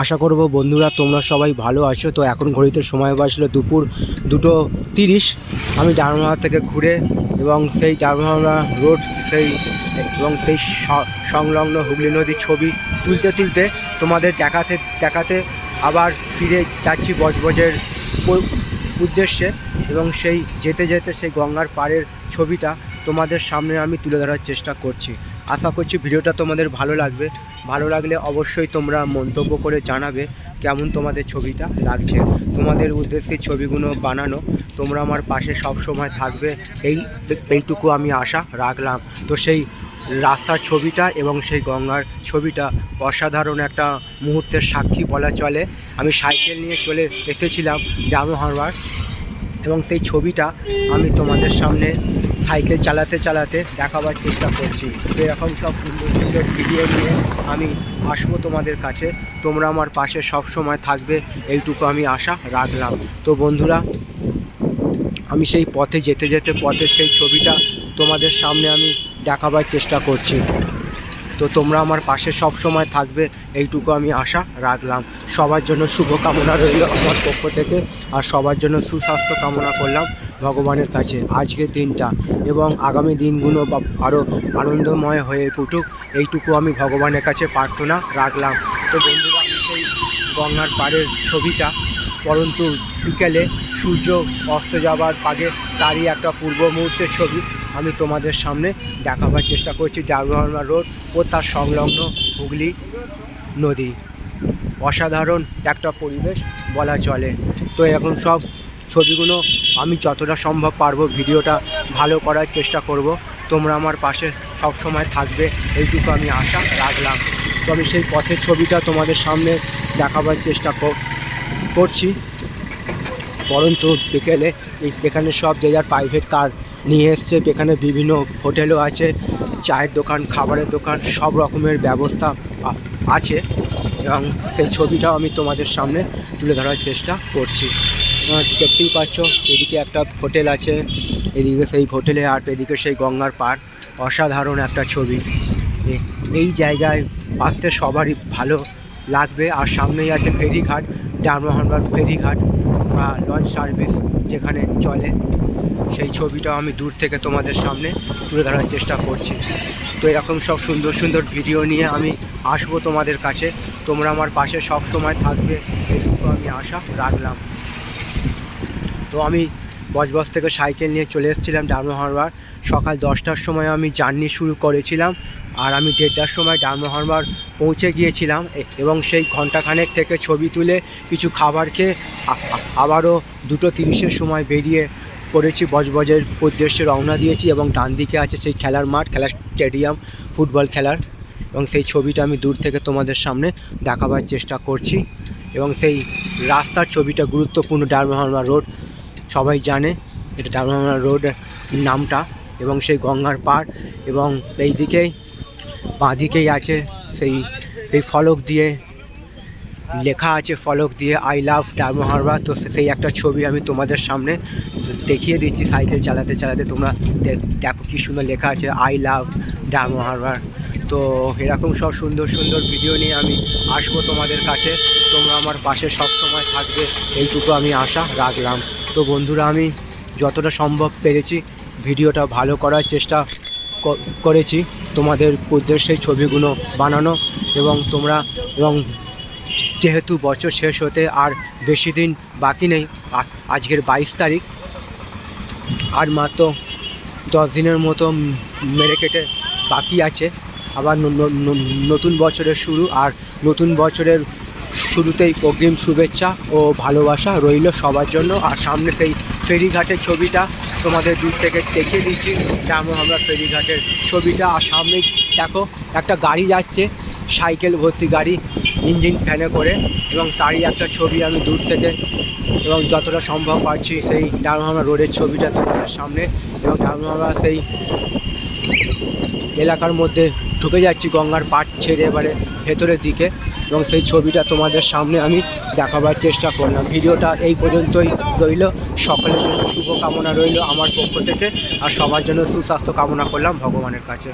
আশা করব বন্ধুরা তোমরা সবাই ভালো আছো। তো এখন ঘড়িতে সময় বাজলো দুপুর 2:30। আমি ডায়মন্ডহাওড়া থেকে ঘুরে এবং সেই ডায়মন্ডহাওড়া রোড এবং সেই সংলগ্ন হুগলি নদীর ছবি তুলতে তোমাদের দেখাতে আবার ফিরে যাচ্ছি বজবজের উদ্দেশ্যে। এবং সেই যেতে সেই গঙ্গার পাড়ের ছবিটা তোমাদের সামনে আমি তুলে ধরার চেষ্টা করছি। আশা করছি ভিডিওটা তোমাদের ভালো লাগবে। ভালো লাগলে অবশ্যই তোমরা মন্তব্য করে জানাবে কেমন তোমাদের ছবিটা লাগছে। তোমাদের উদ্দেশ্যে ছবিগুলো বানানো, তোমরা আমার পাশে সব সময় থাকবে এইটুকু আমি আশা রাখলাম। তো সেই রাস্তার ছবিটা এবং সেই গঙ্গার ছবিটা অসাধারণ একটা মুহূর্তের সাক্ষী বলা চলে। আমি সাইকেল নিয়ে চলে এসেছিলাম ডায়মন্ডহাওড়া এবং সেই ছবিটা আমি তোমাদের সামনে সাইকেল চালাতে দেখাবার চেষ্টা করছি। এরকম সব সুন্দর সুন্দর ভিডিও নিয়ে আমি আসবো তোমাদের কাছে। তোমরা আমার পাশে সব সময় থাকবে এইটুকু আমি আশা রাখলাম। তো বন্ধুরা, আমি সেই পথে যেতে পথের সেই ছবিটা তোমাদের সামনে আমি দেখাবার চেষ্টা করছি। তো তোমরা আমার পাশে সব সময় থাকবে এইটুকু আমি আশা রাখলাম। সবার জন্য শুভকামনা রইল আমার পক্ষ থেকে, আর সবার জন্য সুস্বাস্থ্য কামনা করলাম ভগবানের কাছে আজকের দিনটা এবং আগামী দিনগুলো আরও আনন্দময় হয়ে উঠুক এইটুকু আমি ভগবানের কাছে প্রার্থনা রাখলাম। তো বন্ধুরা, আমি সেই গঙ্গার পাড়ের ছবিটা পরন্তু বিকেলে সূর্য অস্ত যাবার আগে তারই একটা পূর্ব মুহূর্তের ছবি আমি তোমাদের সামনে দেখাবার চেষ্টা করছি। ডায়মন্ডহাওড়া রোড ও তার সংলগ্ন হুগলি নদী, অসাধারণ একটা পরিবেশ বলা চলে। তো এরকম সব ছবিগুলো আমি যতটা সম্ভব পারবো ভিডিওটা ভালো করার চেষ্টা করব। তোমরা আমার পাশে সব সময় থাকবে এইটুকু আমি আশা রাখলাম। তো আমি সেই পথের ছবিটা তোমাদের সামনে দেখাবার চেষ্টা করছি। পরন্তু বিকেলে এখানে সব যে যার প্রাইভেট কার নিয়ে এসছে। এখানে বিভিন্ন হোটেলও আছে, চায়ের দোকান, খাবারের দোকান, সব রকমের ব্যবস্থা আছে এবং সেই ছবিটাও আমি তোমাদের সামনে তুলে ধরার চেষ্টা করছি। দেখতেই পাচ্ছ এদিকে একটা হোটেল আছে, এদিকে সেই হোটেলে, আর এদিকে সেই গঙ্গার পাড়। অসাধারণ একটা ছবি। এই জায়গায় আসতে সবারই ভালো লাগবে। আর সামনেই আছে ফেরিঘাট, ডায়মন্ডহাওড়ার ফেরিঘাট বা লঞ্চ সার্ভিস যেখানে চলে। সেই ছবিটাও আমি দূর থেকে তোমাদের সামনে তুলে ধরার চেষ্টা করছি। তো এরকম সব সুন্দর সুন্দর ভিডিও নিয়ে আমি আসবো তোমাদের কাছে। তোমরা আমার পাশে সব সময় থাকবে এইটুকু আমি আশা রাখলাম। তো আমি বজবজ থেকে সাইকেল নিয়ে চলে এসেছিলাম ডায়মন্ডহাওড়া। সকাল 10টার সময় আমি জার্নি শুরু করেছিলাম, আর আমি 1:30টার সময় ডায়মন্ডহাওড়া পৌঁছে গিয়েছিলাম এবং সেই ঘন্টাখানেক থেকে ছবি তুলে কিছু খাবার খেয়ে আবারও 2:30-এর সময় বেরিয়ে পড়েছি, বজবজের উদ্দেশ্যে রওনা দিয়েছি। এবং ডান দিকে আছে সেই খেলার মাঠ, খেলার স্টেডিয়াম, ফুটবল খেলার, এবং সেই ছবিটা আমি দূর থেকে তোমাদের সামনে দেখাবার চেষ্টা করছি। এবং সেই রাস্তার ছবিটা গুরুত্বপূর্ণ। ডায়মন্ডহাওড়া রোড সবাই জানে, এটা ডায়মন্ডহাওড়া রোড নামটা। এবং সেই গঙ্গার পাড় এবং এই দিকেই বাঁদিকেই আছে সেই ফলক দিয়ে লেখা আছে, ফলক দিয়ে আই লাভ ডায়মন্ডহাওড়া। তো সেই একটা ছবি আমি তোমাদের সামনে দেখিয়ে দিচ্ছি সাইকেল চালাতে। তোমরা দেখো কি সুন্দর লেখা আছে আই লাভ ডায়মন্ডহাওড়া। তো এরকম সব সুন্দর সুন্দর ভিডিও নিয়ে আমি আসবো তোমাদের কাছে। তোমরা আমার পাশে সব সময় থাকবে এইটুকু আমি আশা রাখলাম। তো বন্ধুরা, আমি যতটা সম্ভব পেরেছি ভিডিওটা ভালো করার চেষ্টা করেছি তোমাদের উদ্দেশ্যে ছবিগুলো বানানো। এবং যেহেতু বছর শেষ হতে আর বেশি দিন বাকি নেই, আজকের 22 তারিখ, আর মাত্র 10 দিনের মতো মেরে কেটে বাকি আছে আবার নতুন বছরের শুরু। আর নতুন বছরের শুরুতেই অগ্রিম শুভেচ্ছা ও ভালোবাসা রইল সবার জন্য। আর সামনে সেই ফেরিঘাটের ছবিটা তোমাদের দূর থেকে দেখিয়ে দিচ্ছি, ডায়মন্ডহাওড়া ফেরিঘাটের ছবিটা। আর সামনে দেখো একটা গাড়ি যাচ্ছে, সাইকেল ভর্তি গাড়ি, ইঞ্জিন ফ্যানে করে, এবং তারই একটা ছবি আমি দূর থেকে এবং যতটা সম্ভব পারছি সেই ডায়মন্ডহাওড়া রোডের ছবিটা তোমাদের সামনে। এবং ডায়মন্ডহাওড়া সেই এলাকার মধ্যে ঢুকে যাচ্ছি গঙ্গার পাড় ছেড়ে এবারে ভেতরের দিকে, এবং সেই ছবিটা তোমাদের সামনে আমি দেখাবার চেষ্টা করলাম। ভিডিওটা এই পর্যন্তই রইল। সকলের জন্য শুভকামনা রইল আমার পক্ষ থেকে, আর সবার জন্য সুস্বাস্থ্য কামনা করলাম ভগবানের কাছে।